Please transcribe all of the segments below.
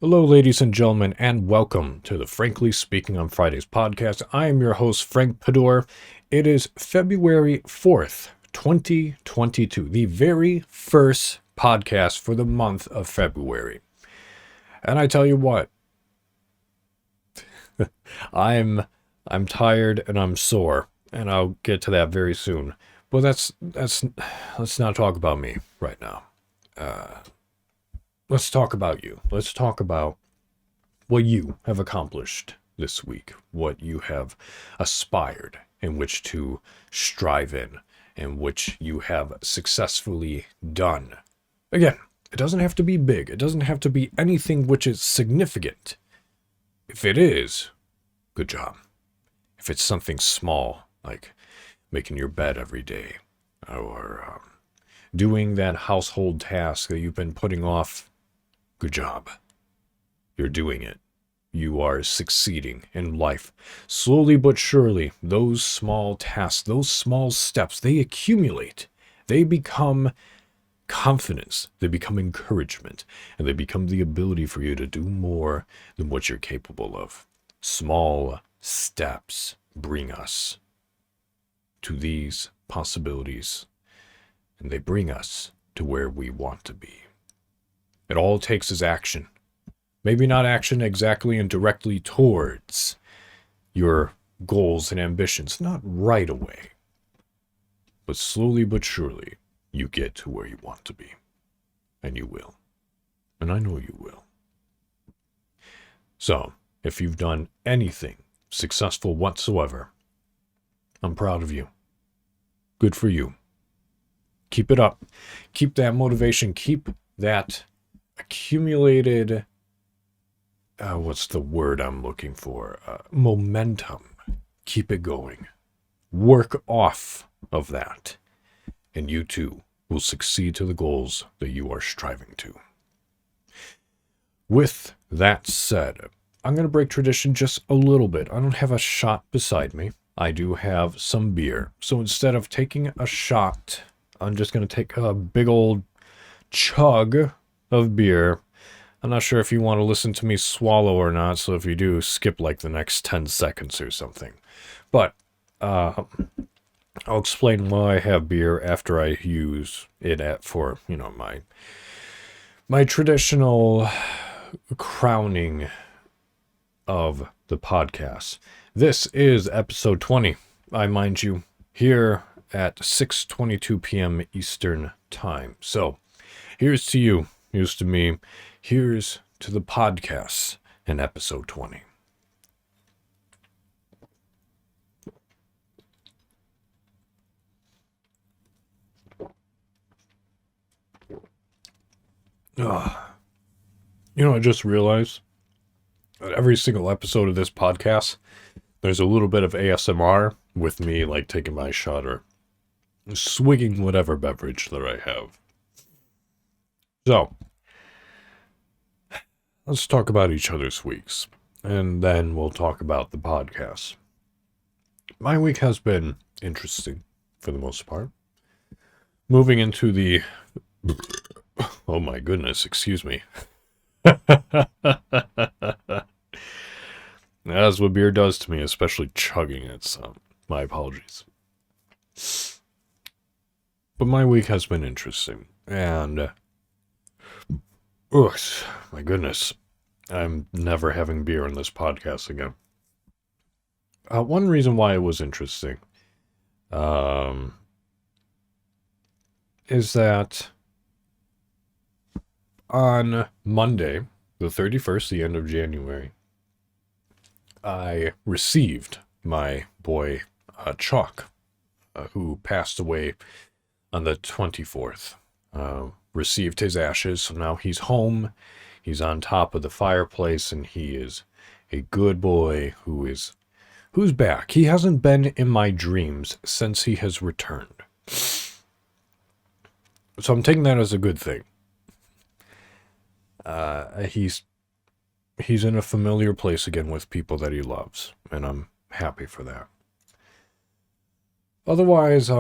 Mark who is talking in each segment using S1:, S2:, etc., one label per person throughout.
S1: Hello, ladies and gentlemen, and welcome to the Frankly Speaking on Fridays podcast. I am your host, Frank Pador. It is February 4th, 2022, the very first podcast for the month of February. And I tell you what, I'm tired and I'm sore, and I'll get to that very soon. But let's not talk about me right now. Let's talk about you. Let's talk about what you have accomplished this week, what you have aspired in which to strive in which you have successfully done. Again, it doesn't have to be big. It doesn't have to be anything which is significant. If it is, good job. If it's something small, like making your bed every day, or doing that household task that you've been putting off, good job. You're doing it. You are succeeding in life. Slowly but surely, those small tasks, those small steps, they accumulate. They become confidence. They become encouragement. And they become the ability for you to do more than what you're capable of. Small steps bring us to these possibilities. And they bring us to where we want to be. It all takes is action. Maybe not action exactly and directly towards your goals and ambitions, not right away. But slowly but surely, you get to where you want to be. And you will. And I know you will. So, if you've done anything successful whatsoever, I'm proud of you. Good for you. Keep it up. Keep that motivation. Keep that accumulated what's the word I'm looking for? Momentum. Keep it going. Work off of that. And you too will succeed to the goals that you are striving to. With that said, I'm going to break tradition just a little bit. I don't have a shot beside me. I do have some beer. So instead of taking a shot, I'm just going to take a big old chug of beer. I'm not sure if you want to listen to me swallow or not, so if you do, skip like the next 10 seconds or something. But I'll explain why I have beer after I use it for, my traditional crowning of the podcast. This is episode 20. I mind you, here at 6:22 p.m. Eastern Time. So, here's to you. Here's to me. Here's to the podcast in episode 20. I just realized that every single episode of this podcast, there's a little bit of ASMR with me like taking my shot or swigging whatever beverage that I have. So, let's talk about each other's weeks, and then we'll talk about the podcast. My week has been interesting, for the most part. Moving into the... Oh my goodness, excuse me. That's what beer does to me, especially chugging it, so my apologies. But my week has been interesting, and... my goodness. I'm never having beer on this podcast again. One reason why it was interesting is that on Monday, the 31st, the end of January, I received my boy Chalk, who passed away on the 24th. Received his ashes, so now he's home. He's on top of the fireplace, and he is a good boy who's back. He hasn't been in my dreams since he has returned. So I'm taking that as a good thing. He's in a familiar place again with people that he loves, and I'm happy for that. Otherwise,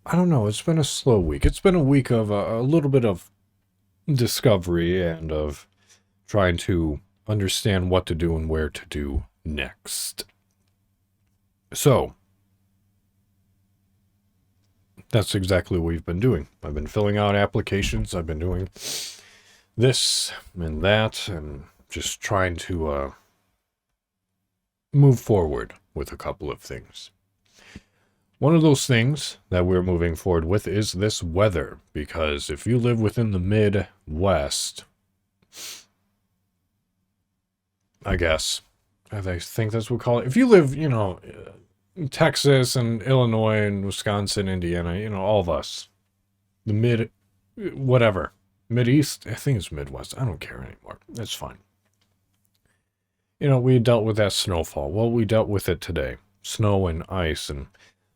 S1: I don't know, it's been a slow week. It's been a week of a little bit of discovery and of trying to understand what to do and where to do next. So, that's exactly what we've been doing. I've been filling out applications. I've been doing this and that and just trying to move forward with a couple of things. One of those things that we're moving forward with is this weather, because if you live within the Midwest, I guess, I think that's what we call it. If you live, Texas and Illinois and Wisconsin, Indiana, all of us, the whatever, Mideast, I think it's Midwest. I don't care anymore. That's fine. We dealt with that snowfall. Well, we dealt with it today. Snow and ice and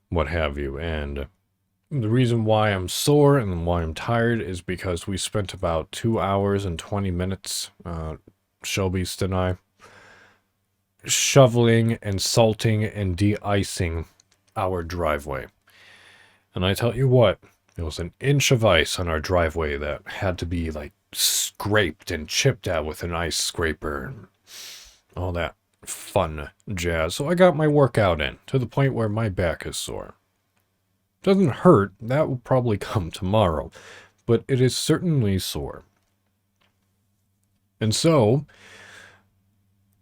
S1: what have you. And the reason why I'm sore and why I'm tired is because we spent about 2 hours and 20 minutes, Shelby's and I, shoveling and salting and de-icing our driveway. And I tell you what, it was an inch of ice on our driveway that had to be like scraped and chipped out with an ice scraper and all that fun jazz. So I got my workout in to the point where my back is sore. Doesn't hurt. That will probably come tomorrow, but it is certainly sore. And so,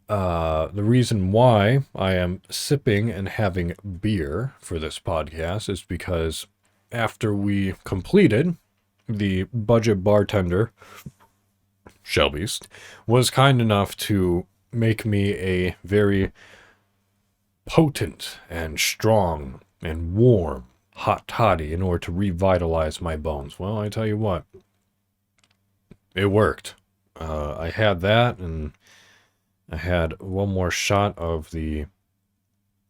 S1: the reason why I am sipping and having beer for this podcast is because after we completed, the budget bartender, Shelby's, was kind enough to make me a very potent and strong and warm hot toddy in order to revitalize my bones. Well, I tell you what, it worked. I had that, and I had one more shot of the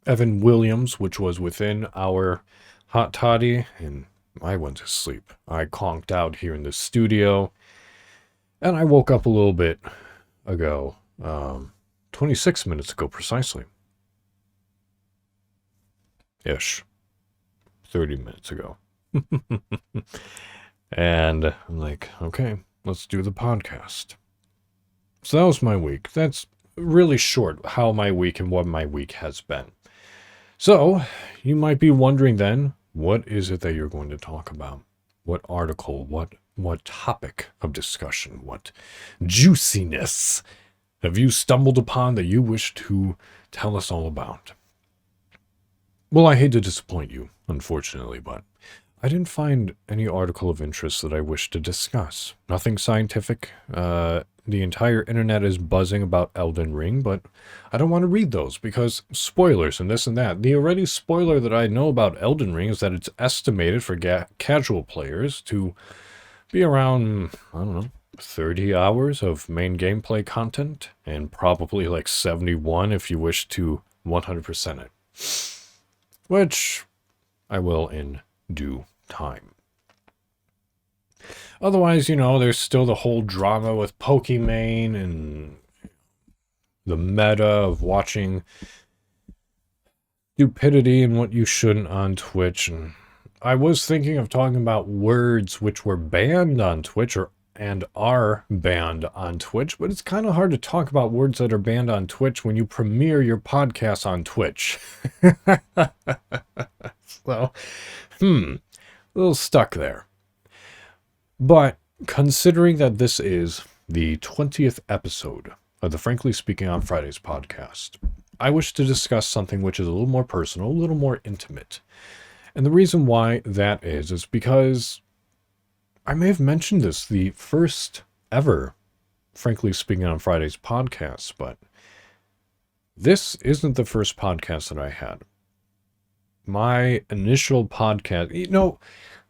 S1: Evan Williams, which was within our hot toddy, and I went to sleep. I conked out here in the studio, and I woke up a little bit ago, 26 minutes ago precisely. Ish. 30 minutes ago. And I'm like, okay, let's do the podcast. So that was my week. That's really short how my week and what my week has been. So you might be wondering then, what is it that you're going to talk about? What article, what topic of discussion, what juiciness have you stumbled upon that you wish to tell us all about? Well, I hate to disappoint you, unfortunately, but I didn't find any article of interest that I wish to discuss. Nothing scientific. The entire internet is buzzing about Elden Ring, but I don't want to read those because spoilers and this and that. The already spoiler that I know about Elden Ring is that it's estimated for casual players to be around, I don't know, 30 hours of main gameplay content, and probably like 71 if you wish to 100% it. Which I will in due time. Otherwise, there's still the whole drama with Pokimane and the meta of watching stupidity and what you shouldn't on Twitch. And I was thinking of talking about words which were banned on Twitch and are banned on Twitch, but it's kind of hard to talk about words that are banned on Twitch when you premiere your podcast on Twitch. So, a little stuck there. But considering that this is the 20th episode of the Frankly Speaking on Fridays podcast, I wish to discuss something which is a little more personal, a little more intimate. And the reason why that is because I may have mentioned this, the first ever Frankly Speaking on Fridays podcast, but this isn't the first podcast that I had. My initial podcast,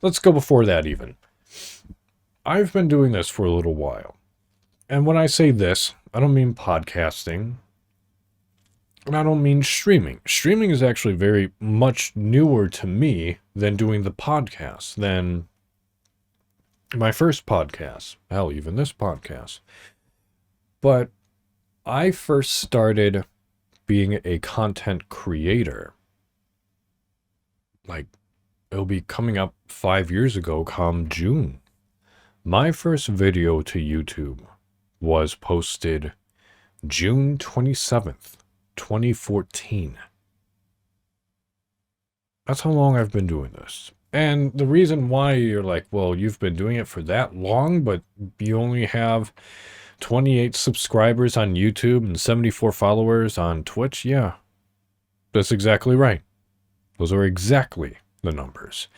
S1: let's go before that even. I've been doing this for a little while. And when I say this, I don't mean podcasting. And I don't mean streaming. Streaming is actually very much newer to me than doing the podcast, than my first podcast. Hell, even this podcast. But I first started being a content creator like it'll be coming up 5 years ago come June. My first video to YouTube was posted June 27th, 2014. That's how long I've been doing this. And the reason why you're like, well, you've been doing it for that long, but you only have 28 subscribers on YouTube and 74 followers on Twitch. Yeah, that's exactly right. Those are exactly the numbers.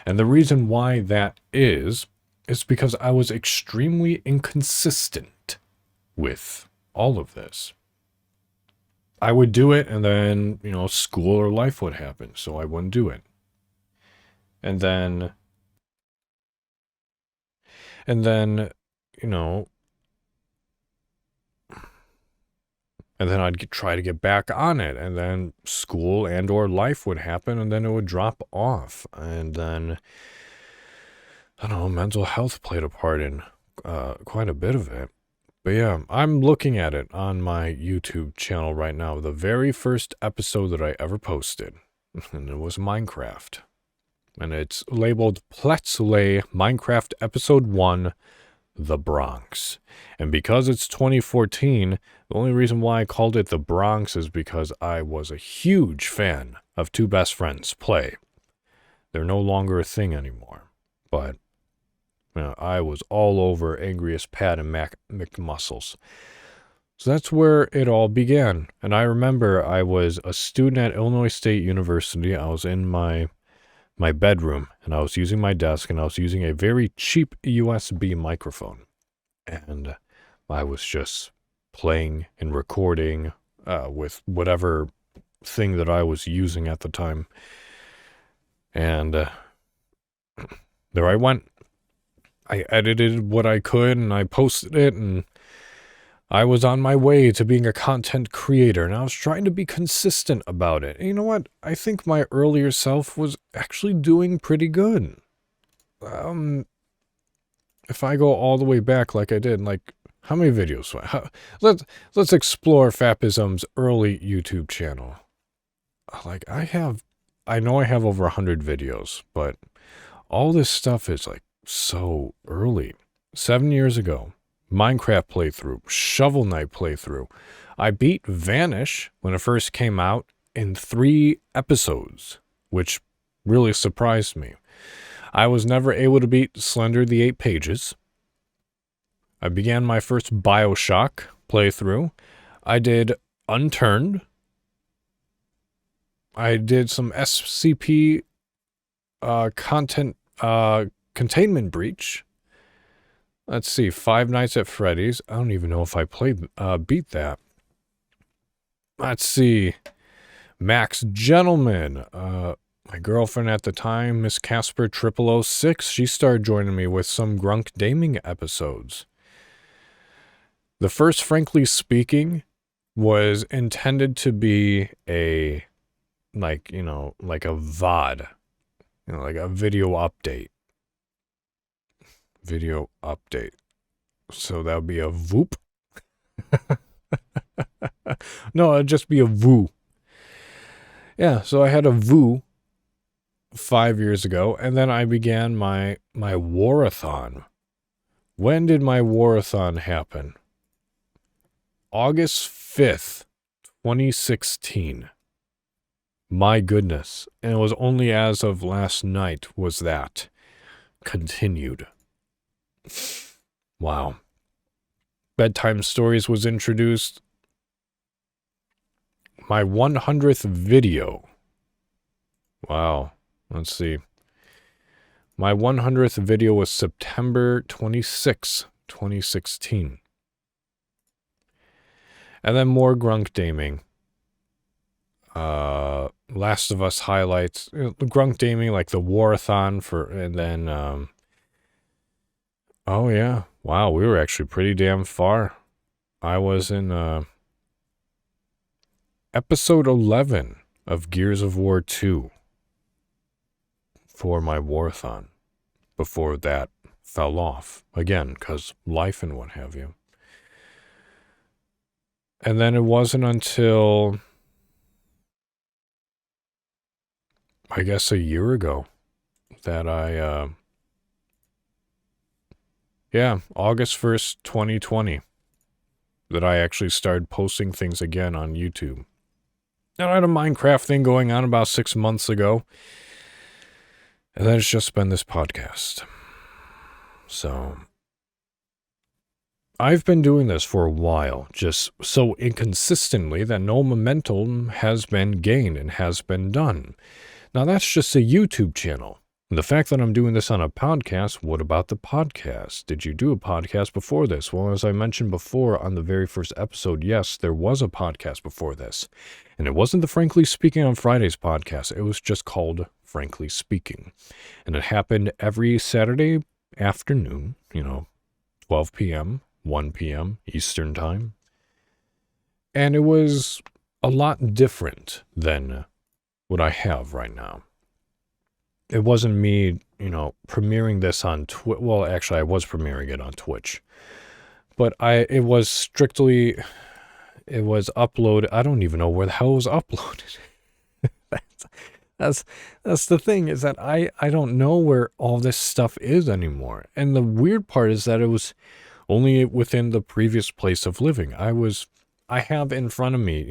S1: And the reason why that is because I was extremely inconsistent with all of this. I would do it, and then, school or life would happen, so I wouldn't do it. And then, and then I'd try to get back on it, and then school and or life would happen, and then it would drop off. And then, I don't know, mental health played a part in quite a bit of it. But yeah, I'm looking at it on my YouTube channel right now. The very first episode that I ever posted, and it was Minecraft. And it's labeled Let's Play Minecraft Episode 1, The Bronx. And because it's 2014, the only reason why I called it The Bronx is because I was a huge fan of Two Best Friends Play. They're no longer a thing anymore. But I was all over Angriest Pat and McMuscles. So that's where it all began. And I remember I was a student at Illinois State University. I was in my bedroom, and I was using my desk, and I was using a very cheap USB microphone. And I was just playing and recording with whatever thing that I was using at the time. And there I went. I edited what I could, and I posted it, and I was on my way to being a content creator, and I was trying to be consistent about it. And you know what? I think my earlier self was actually doing pretty good. If I go all the way back like I did, like, how many videos? Let's explore Fapism's early YouTube channel. Like, I know I have over 100 videos, but all this stuff is, like, so early. 7 years ago, Minecraft playthrough, Shovel Knight playthrough. I beat Vanish when it first came out in 3 episodes, which really surprised me. I was never able to beat Slender the 8 Pages. I began my first BioShock playthrough. I did Unturned. I did some SCP content Containment Breach. Let's see, Five Nights at Freddy's. I don't even know if I beat that. Let's see, Max Gentleman. My girlfriend at the time, Miss Casper 0006, she started joining me with some Grunk Gaming episodes. The first, Frankly Speaking, was intended to be a, like a VOD, like a video update. Video update. So that would be a VOOP. No, it'd just be a VOO. Yeah, so I had a VOO 5 years ago, and then I began my Warathon. When did my Warathon happen? August 5th, 2016. My goodness. And it was only as of last night was that continued. Wow. Bedtime Stories was introduced. My 100th video. Wow. Let's see. My 100th video was September 26, 2016. And then more Grunk Gaming. Last of Us highlights. Grunk Gaming, like the Warathon and then, oh yeah. Wow, we were actually pretty damn far. I was in, episode 11 of Gears of War 2 for my Warathon. Before that fell off. Again, because life and what have you. And then it wasn't until, I guess, a year ago that August 1st, 2020, that I actually started posting things again on YouTube. And I had a Minecraft thing going on about 6 months ago. And then it's just been this podcast. So I've been doing this for a while, just so inconsistently that no momentum has been gained and has been done. Now that's just a YouTube channel. And the fact that I'm doing this on a podcast, what about the podcast? Did you do a podcast before this? Well, as I mentioned before on the very first episode, yes, there was a podcast before this. And it wasn't the Frankly Speaking on Fridays podcast. It was just called Frankly Speaking. And it happened every Saturday afternoon, 12 p.m., 1 p.m. Eastern Time. And it was a lot different than what I have right now. It wasn't me, premiering this on Twitch. Well, actually, I was premiering it on Twitch. But it was uploaded. I don't even know where the hell it was uploaded. That's the thing, is that I don't know where all this stuff is anymore. And the weird part is that it was only within the previous place of living. I have in front of me,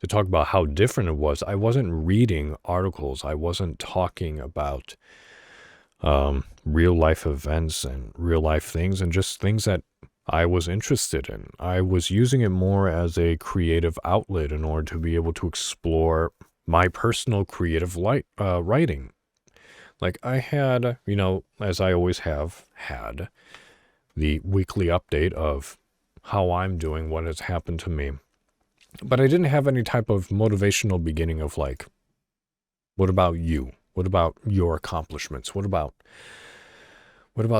S1: to talk about how different it was. I wasn't reading articles. I wasn't talking about real life events and real life things and just things that I was interested in. I was using it more as a creative outlet in order to be able to explore my personal creative writing. Like I had, as I always have had, the weekly update of how I'm doing, what has happened to me. But I didn't have any type of motivational beginning of like, what about you? What about your accomplishments? What about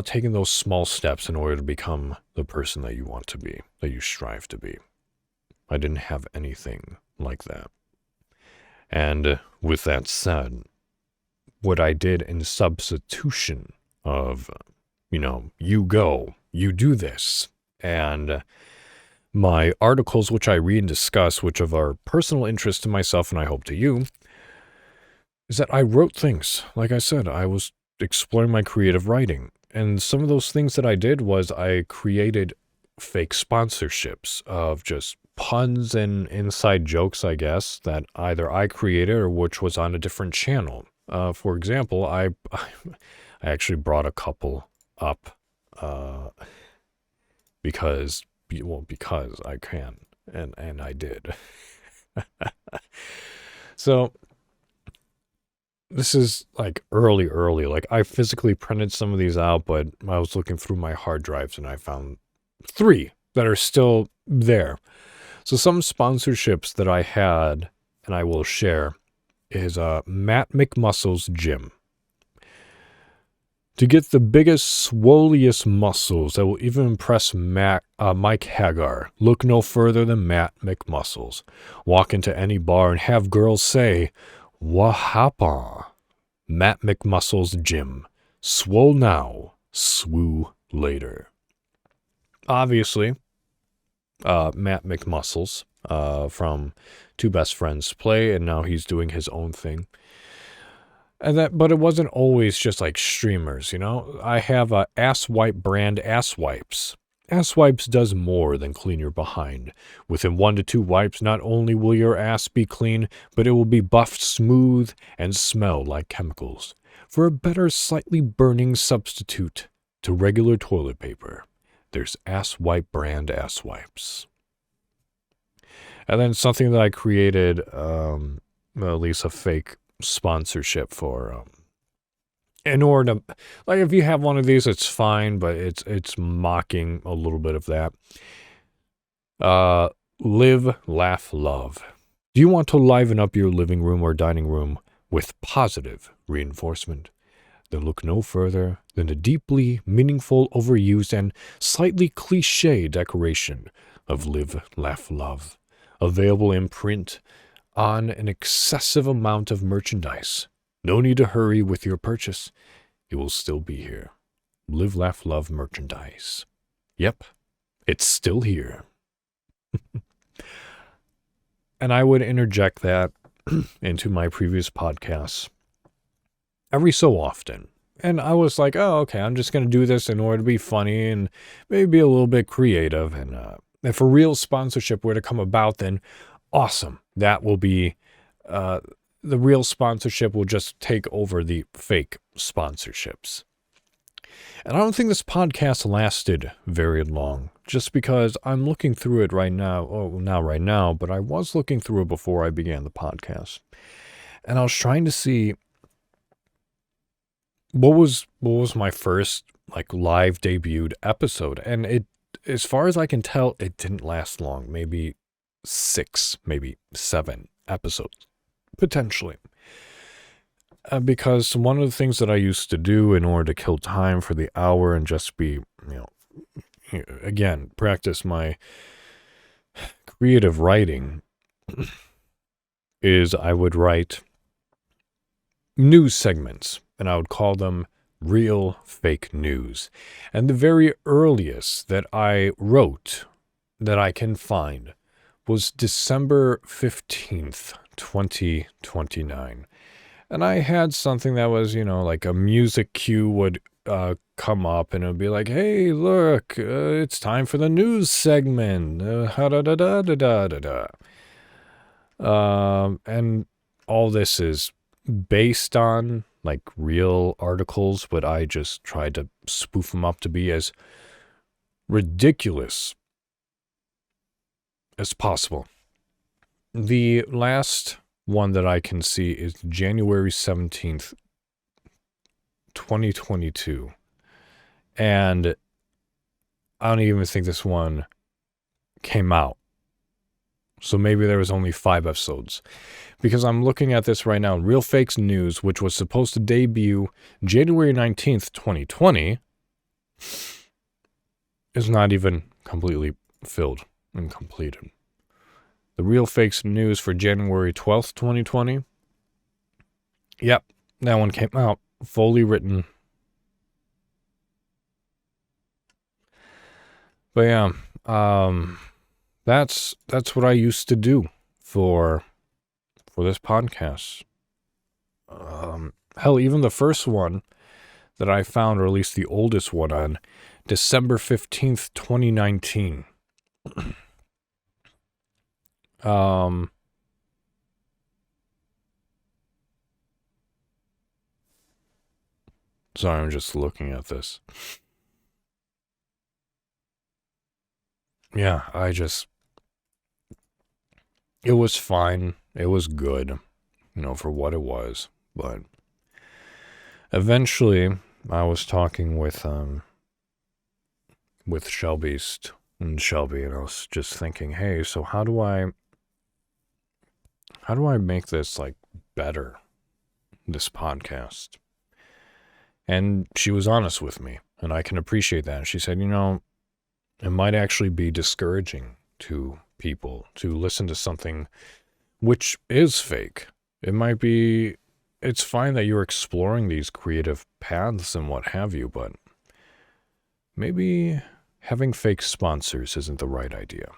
S1: taking those small steps in order to become the person that you want to be, that you strive to be? I didn't have anything like that. And with that said, what I did in substitution of, you go, you do this, and my articles, which I read and discuss, which of our personal interest to myself and I hope to you, is that I wrote things. Like I said, I was exploring my creative writing. And some of those things that I did was I created fake sponsorships of just puns and inside jokes, I guess, that either I created or which was on a different channel. For example, I actually brought a couple up because I can, and I did. So this is like early. Like I physically printed some of these out, but I was looking through my hard drives and I found 3 that are still there. So some sponsorships that I had, and I will share, is Matt McMuscle's Gym. To get the biggest, swolliest muscles that will even impress Mike Hagar, look no further than Matt McMuscles. Walk into any bar and have girls say, "Wahapa." Matt McMuscle's Gym. Swole now, swoo later. Obviously, Matt McMuscles from Two Best Friends Play, and now he's doing his own thing. But it wasn't always just like streamers, I have a Ass Wipe brand Ass Wipes. Ass Wipes does more than clean your behind. Within 1 to 2 wipes, not only will your ass be clean, but it will be buffed smooth and smell like chemicals. For a better, slightly burning substitute to regular toilet paper, there's Ass Wipe brand Ass Wipes. And then something that I created, at least a fake sponsorship for, in order to, like, if you have one of these, it's fine, but it's mocking a little bit of that. Live, laugh, love. Do you want to liven up your living room or dining room with positive reinforcement? Then look no further than the deeply meaningful, overused, and slightly cliche decoration of Live, Laugh, Love. Available in print on an excessive amount of merchandise. No need to hurry with your purchase. It will still be here. Live, Laugh, Love merchandise. Yep, it's still here. And I would interject that into my previous podcasts. every so often. And I was like, oh, okay, I'm just going to do this in order to be funny and maybe be a little bit creative. And if a real sponsorship were to come about, then awesome. That will be, the real sponsorship will just take over the fake sponsorships. And I don't think this podcast lasted very long, just because I'm looking through it right now. Oh, not right now, but I was looking through it before I began the podcast. And I was trying to see what was my first like live debuted episode. And it, as far as I can tell, it didn't last long. Maybe 6, maybe 7 episodes, potentially. Because one of the things that I used to do in order to kill time for the hour and just be, again, practice my creative writing is I would write news segments, and I would call them real fake news. And the very earliest that I wrote that I can find was December 15th, 2029. And I had something that was, like a music cue would come up and it would be like, hey, look, it's time for the news segment. And all this is based on like real articles, but I just tried to spoof them up to be as ridiculous as possible. The last one that I can see is January 17th, 2022. And I don't even think this one came out. So maybe there was only 5 episodes. Because I'm looking at this right now, Real Fakes News, which was supposed to debut January 19th, 2020, is not even completely filled and completed. The Real Fakes News for January 12th, 2020. Yep, that one came out, fully written. But yeah, that's what I used to do for this podcast. Hell, even the first one that I found, or at least the oldest one, on December 15th, 2019. Sorry, I'm just looking at this. Yeah, it was fine. It was good, for what it was. But eventually, I was talking with Shelby, and I was just thinking, hey, so how do I make this like better, this podcast? And she was honest with me, and I can appreciate that. She said, it might actually be discouraging to people to listen to something which is fake. It's fine that you're exploring these creative paths and what have you, but maybe having fake sponsors isn't the right idea.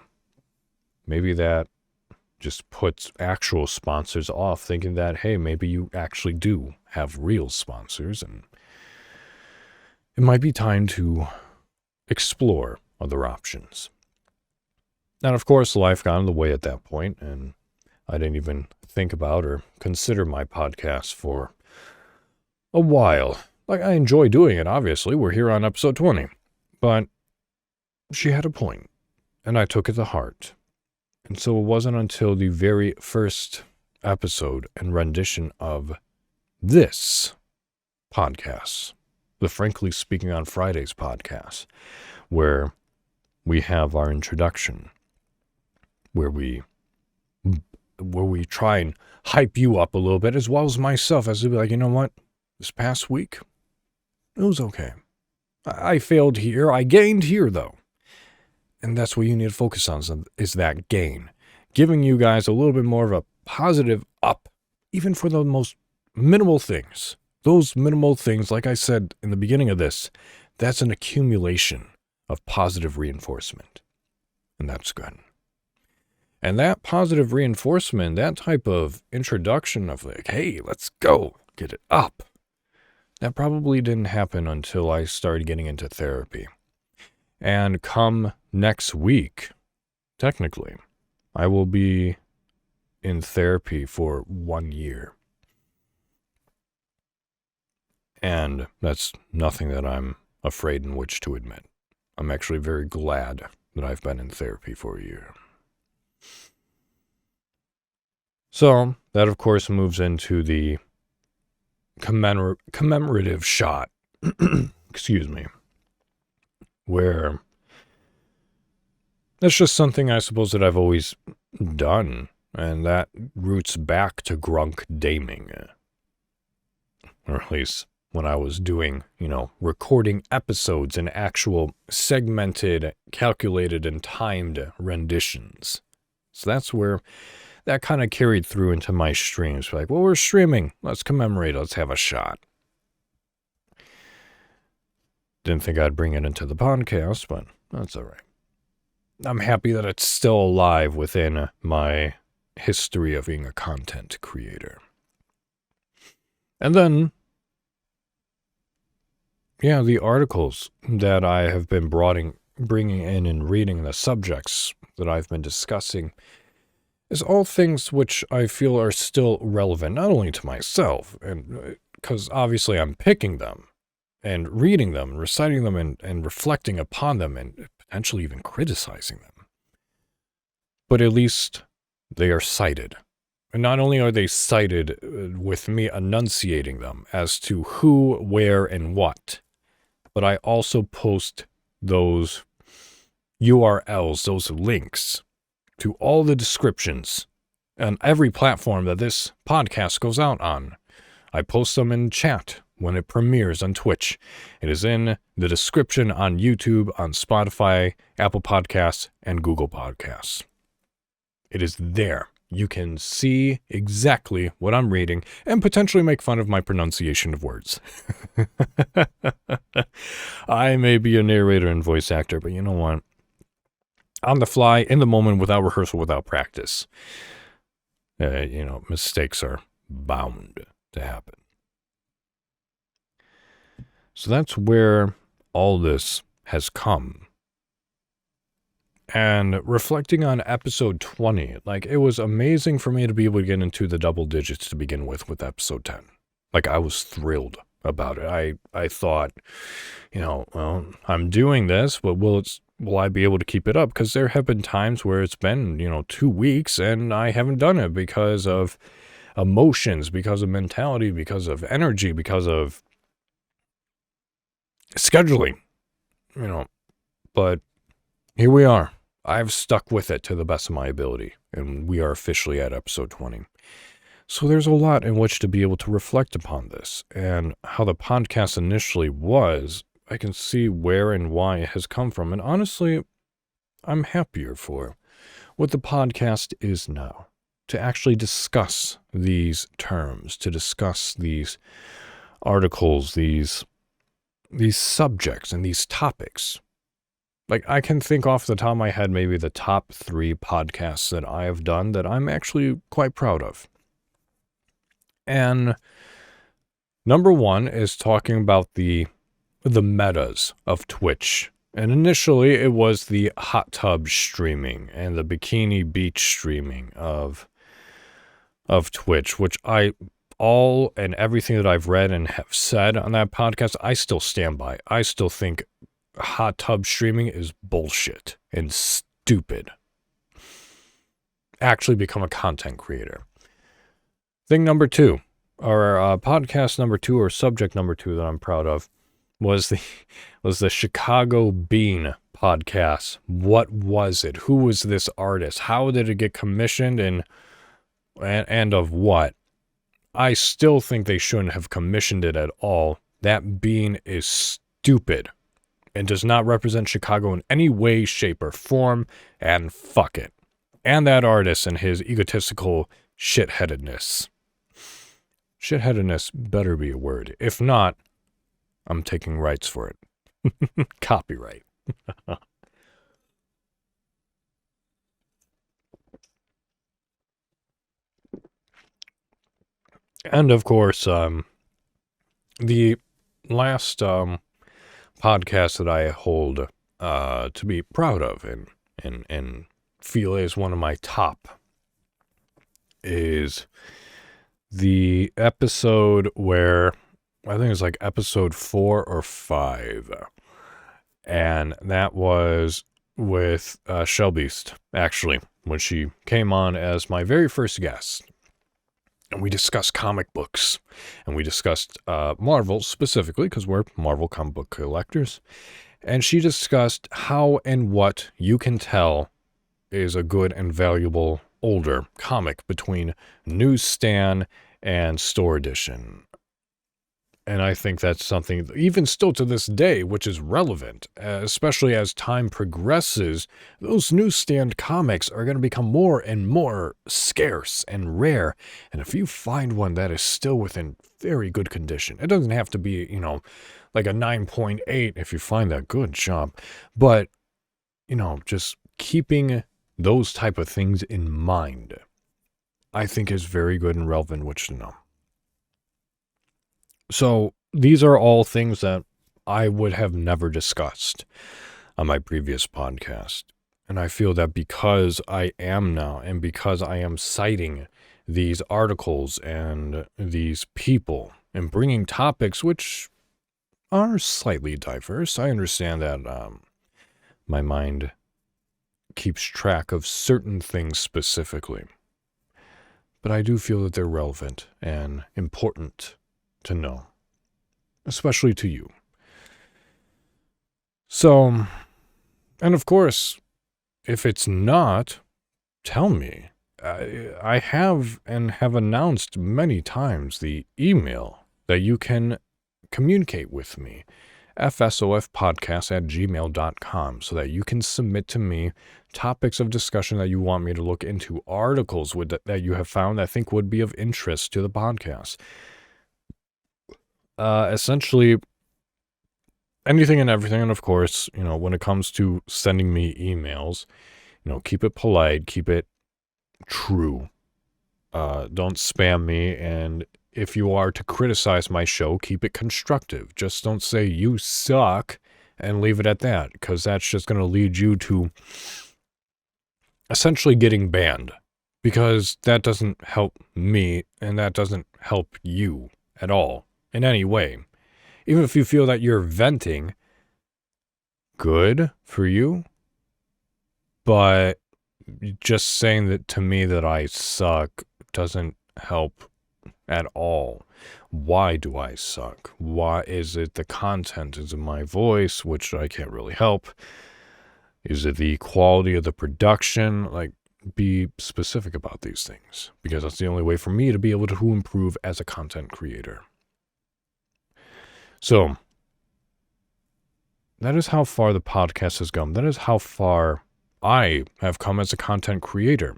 S1: Maybe that just puts actual sponsors off, thinking that, hey, maybe you actually do have real sponsors, and it might be time to explore other options. And of course, life got in the way at that point, and I didn't even think about or consider my podcast for a while. Like, I enjoy doing it, obviously. We're here on episode 20. But she had a point, and I took it to heart. And so it wasn't until the very first episode and rendition of this podcast, the Frankly Speaking on Fridays podcast, where we have our introduction, where we try and hype you up a little bit, as well as myself, as to be like, you know what, this past week, it was okay. I failed here, I gained here, though. And that's what you need to focus on, is that gain. Giving you guys a little bit more of a positive up, even for the most minimal things. Those minimal things, like I said in the beginning of this, that's an accumulation of positive reinforcement. And that's good. And that positive reinforcement, that type of introduction of like, hey, let's go, get it up, that probably didn't happen until I started getting into therapy. And come next week, technically, I will be in therapy for 1 year. And that's nothing that I'm afraid in which to admit. I'm actually very glad that I've been in therapy for a year. So, that of course moves into the commemorative shot, excuse me, where that's just something I suppose that I've always done, and that roots back to grunk daming. Or at least when I was doing, recording episodes in actual segmented, calculated, and timed renditions. So that's where that kind of carried through into my streams. Like, well, we're streaming. Let's commemorate. Let's have a shot. Didn't think I'd bring it into the podcast, but that's all right. I'm happy that it's still alive within my history of being a content creator. And then, yeah, the articles that I have been bringing in and reading, the subjects that I've been discussing, is all things which I feel are still relevant, not only to myself, and because obviously I'm picking them, and reading them, and reciting them, and reflecting upon them, and potentially even criticizing them. But at least they are cited. And not only are they cited with me enunciating them as to who, where, and what, but I also post those URLs, those links, to all the descriptions on every platform that this podcast goes out on. I post them in chat when it premieres on Twitch. It is in the description on YouTube, on Spotify, Apple Podcasts, and Google Podcasts. It is there. You can see exactly what I'm reading and potentially make fun of my pronunciation of words. I may be a narrator and voice actor, but you know what? On the fly, in the moment, without rehearsal, without practice, mistakes are bound to happen. So that's where all this has come. And reflecting on episode 20, it was amazing for me to be able to get into the double digits to begin with episode 10. I was thrilled about it. I thought, well, I'm doing this, but will I be able to keep it up? Because there have been times where it's been, 2 weeks and I haven't done it because of emotions, because of mentality, because of energy, because of scheduling, but here we are. I've stuck with it to the best of my ability, and we are officially at episode 20. So there's a lot in which to be able to reflect upon this, and how the podcast initially was. I can see where and why it has come from, and honestly, I'm happier for what the podcast is now. To actually discuss these terms, to discuss these articles, these subjects and these topics. I can think off the top of my head maybe the top 3 podcasts that I have done that I'm actually quite proud of. And number 1 is talking about the metas of Twitch. And initially it was the hot tub streaming and the bikini beach streaming of Twitch, which all and everything that I've read and have said on that podcast, I still stand by. I still think hot tub streaming is bullshit and stupid. Actually become a content creator. Thing number 2, or podcast number 2, or subject number 2 that I'm proud of, was the Chicago Bean podcast. What was it? Who was this artist? How did it get commissioned, and of what? I still think they shouldn't have commissioned it at all. That bean is stupid and does not represent Chicago in any way, shape, or form, and fuck it. And that artist and his egotistical shitheadedness. Shitheadedness better be a word. If not, I'm taking rights for it. Copyright. And of course, The last podcast that I hold to be proud of and feel is one of my top is the episode where I think it's like episode 4 or 5, and that was with Shellbeast, actually, when she came on as my very first guest. And we discussed comic books, and we discussed Marvel specifically, because we're Marvel comic book collectors. And she discussed how and what you can tell is a good and valuable older comic between newsstand and store edition. And I think that's something, even still to this day, which is relevant, especially as time progresses. Those newsstand comics are going to become more and more scarce and rare. And if you find one that is still within very good condition, it doesn't have to be, like a 9.8 if you find that, good job. But, just keeping those type of things in mind, I think is very good and relevant, which to know. So these are all things that I would have never discussed on my previous podcast. And I feel that because I am now, and because I am citing these articles and these people and bringing topics which are slightly diverse, I understand that my mind keeps track of certain things specifically. But I do feel that they're relevant and important to know, especially to you. So, and of course, if it's not, tell me. I have and have announced many times the email that you can communicate with me, fsofpodcast@gmail.com, so that you can submit to me topics of discussion that you want me to look into, articles that you have found that I think would be of interest to the podcast. Essentially anything and everything. And of course, when it comes to sending me emails, keep it polite, keep it true. Don't spam me. And if you are to criticize my show, keep it constructive. Just don't say you suck and leave it at that, because that's just going to lead you to essentially getting banned, because that doesn't help me and that doesn't help you at all. In any way. Even if you feel that you're venting, good for you, but just saying that to me that I suck doesn't help at all. Why do I suck? Why is it the content? Is it my voice, which I can't really help? Is it the quality of the production? Be specific about these things, because that's the only way for me to be able to improve as a content creator. So, that is how far the podcast has come. That is how far I have come as a content creator.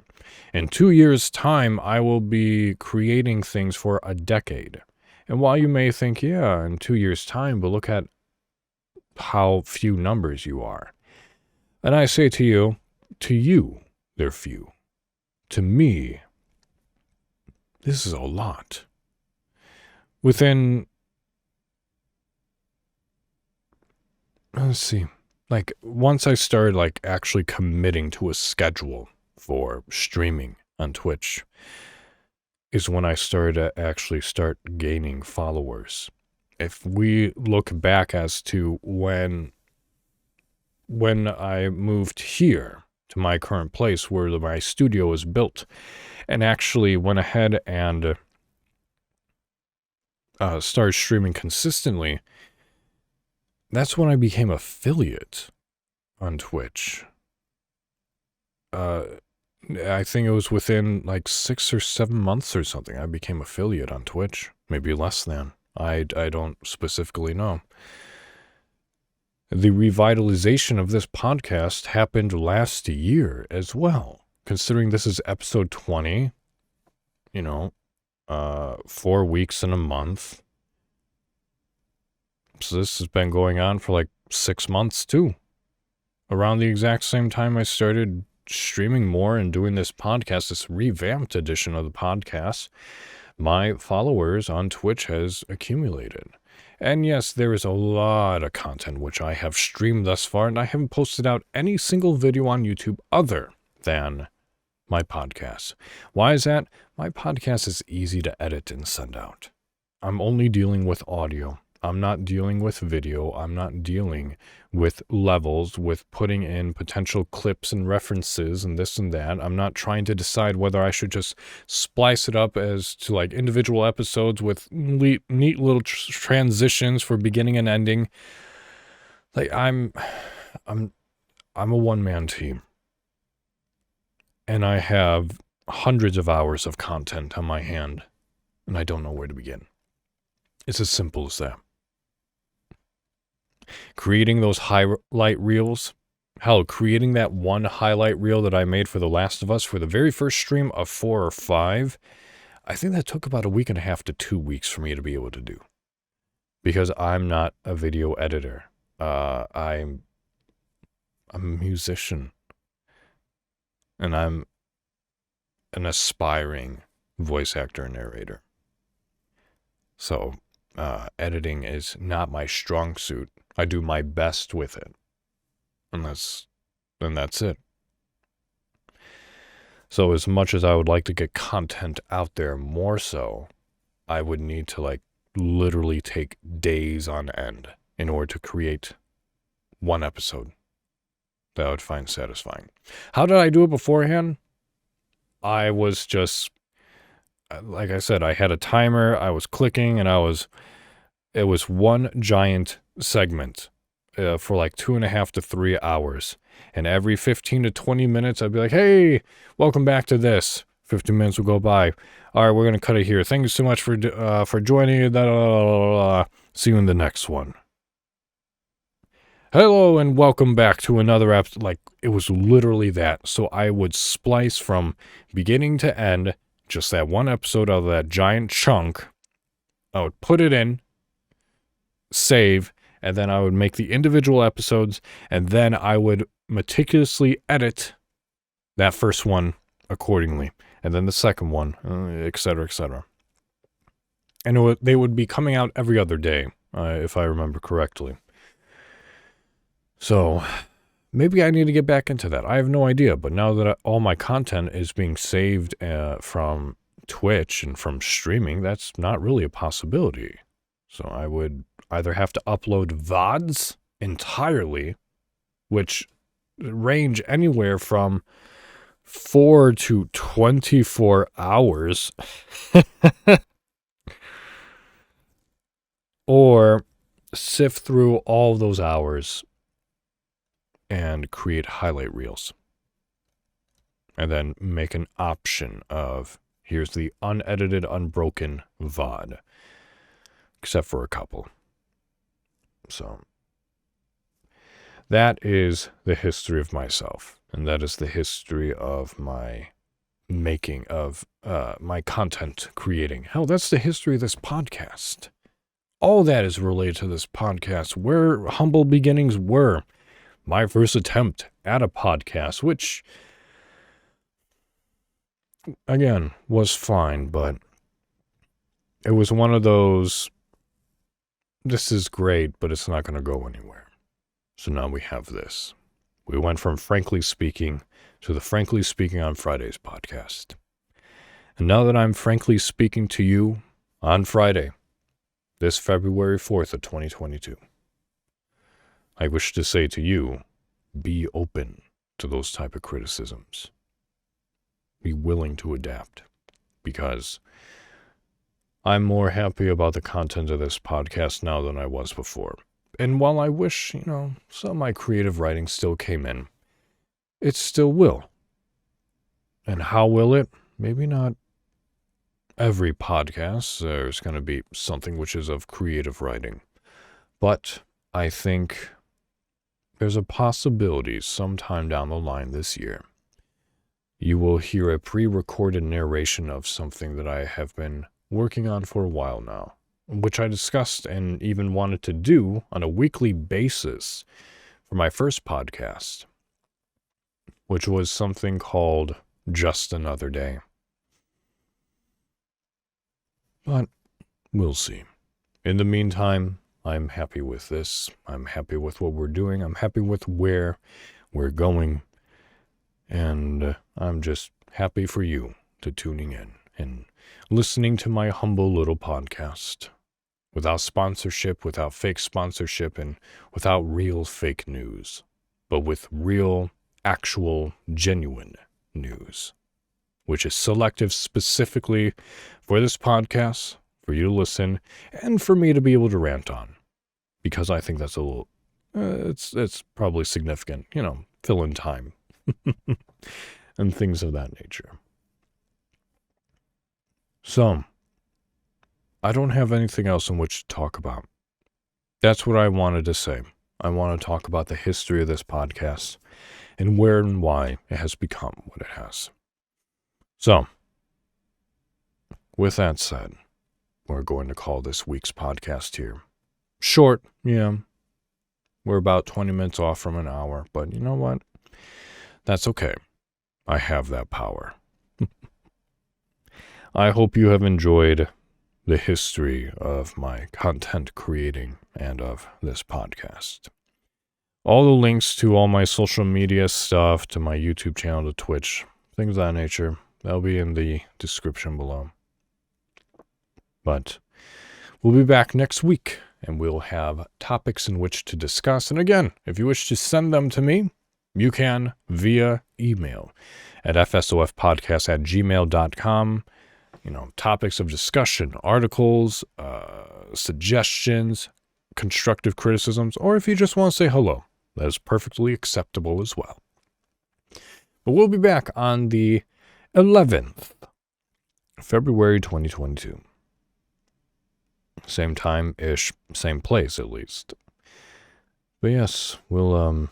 S1: In 2 years' time, I will be creating things for a decade. And while you may think, yeah, in 2 years' time, but look at how few numbers you are. And I say to you, they're few. To me, this is a lot. Within... Let's see. Once I started, actually committing to a schedule for streaming on Twitch, is when I started to actually start gaining followers. If we look back as to when I moved here to my current place where my studio is built, and actually went ahead and started streaming consistently, that's when I became affiliate on Twitch. I think it was within 6 or 7 months or something, I became affiliate on Twitch. Maybe less than. I don't specifically know. The revitalization of this podcast happened last year as well. Considering this is episode 20, 4 weeks and a month. So this has been going on for 6 months too. Around the exact same time I started streaming more and doing this podcast, this revamped edition of the podcast, my followers on Twitch has accumulated. And yes, there is a lot of content which I have streamed thus far, and I haven't posted out any single video on YouTube other than my podcast. Why is that? My podcast is easy to edit and send out. I'm only dealing with audio. I'm not dealing with video. I'm not dealing with levels, with putting in potential clips and references and this and that. I'm not trying to decide whether I should just splice it up as to like individual episodes with neat little transitions for beginning and ending. Like I'm a one-man team. And I have hundreds of hours of content on my hand, and I don't know where to begin. It's as simple as that. Creating those highlight reels, hell, creating that one highlight reel that I made for The Last of Us for the very first stream of 4 or 5, I think that took about a week and a half to 2 weeks for me to be able to do. Because I'm not a video editor. I'm a musician. And I'm an aspiring voice actor and narrator. So, editing is not my strong suit. I do my best with it. And that's it. So as much as I would like to get content out there more so, I would need to like literally take days on end in order to create one episode that I would find satisfying. How did I do it beforehand? I was just, like I said, I had a timer, I was clicking, and it was one giant segment for like 2.5 to 3 hours. And every 15 to 20 minutes, I'd be like, hey, welcome back to this. 15 minutes will go by. All right, we're going to cut it here. Thank you so much for joining. See you in the next one. Hello and welcome back to another episode. Like, it was literally that. So I would splice from beginning to end, just that one episode out of that giant chunk. I would put it in, save, and then I would make the individual episodes, and then I would meticulously edit that first one accordingly, and then the second one, etc., etc. And they would be coming out every other day, if I remember correctly. So, maybe I need to get back into that. I have no idea, but now that all my content is being saved from Twitch and from streaming, that's not really a possibility. So I would either have to upload VODs entirely, which range anywhere from 4 to 24 hours, or sift through all of those hours and create highlight reels. And then make an option of, here's the unedited, unbroken VOD. Except for a couple. So, that is the history of myself. And that is the history of my making of my content creating. Hell, that's the history of this podcast. All that is related to this podcast. Where humble beginnings were. My first attempt at a podcast, which, again, was fine, but it was one of those, this is great, but it's not going to go anywhere. So now we have this. We went from Frankly Speaking to the Frankly Speaking on Fridays podcast. And now that I'm frankly speaking to you on Friday, this February 4th of 2022, I wish to say to you, be open to those type of criticisms. Be willing to adapt, because I'm more happy about the content of this podcast now than I was before. And while I wish, some of my creative writing still came in, it still will. And how will it? Maybe not every podcast. There's going to be something which is of creative writing. But I think there's a possibility sometime down the line this year, you will hear a pre-recorded narration of something that I have been working on for a while now, which I discussed and even wanted to do on a weekly basis for my first podcast, which was something called Just Another Day. But we'll see. In the meantime, I'm happy with this. I'm happy with what we're doing. I'm happy with where we're going. And I'm just happy for you to tuning in and listening to my humble little podcast. Without sponsorship, without fake sponsorship, and without real fake news. But with real, actual, genuine news. Which is selective specifically for this podcast, for you to listen, and for me to be able to rant on. Because I think that's a little, it's probably significant, fill in time. And things of that nature. So, I don't have anything else in which to talk about. That's what I wanted to say. I want to talk about the history of this podcast and where and why it has become what it has. So, with that said, we're going to call this week's podcast here. Short, yeah. We're about 20 minutes off from an hour, but you know what? That's okay. I have that power. I hope you have enjoyed the history of my content creating and of this podcast. All the links to all my social media stuff, to my YouTube channel, to Twitch, things of that nature, they'll be in the description below. But we'll be back next week, and we'll have topics in which to discuss. And again, if you wish to send them to me, you can via email at fsofpodcast@gmail.com. Topics of discussion, articles, suggestions, constructive criticisms, or if you just want to say hello, that is perfectly acceptable as well. But we'll be back on the 11th, February 2022. Same time-ish, same place at least. But yes, we'll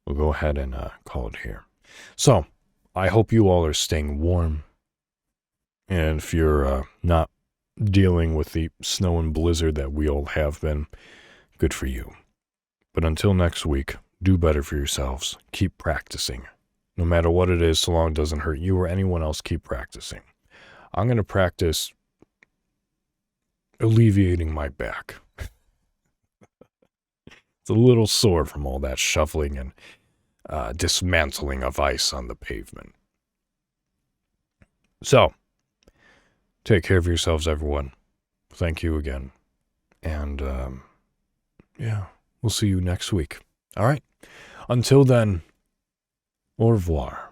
S1: go ahead and call it here. So, I hope you all are staying warm. And if you're not dealing with the snow and blizzard that we all have been, good for you. But until next week, do better for yourselves. Keep practicing. No matter what it is, so long it doesn't hurt you or anyone else, keep practicing. I'm going to practice alleviating my back. It's a little sore from all that shoveling and dismantling of ice on the pavement. So, take care of yourselves, everyone. Thank you again. And, we'll see you next week. All right? Until then, au revoir.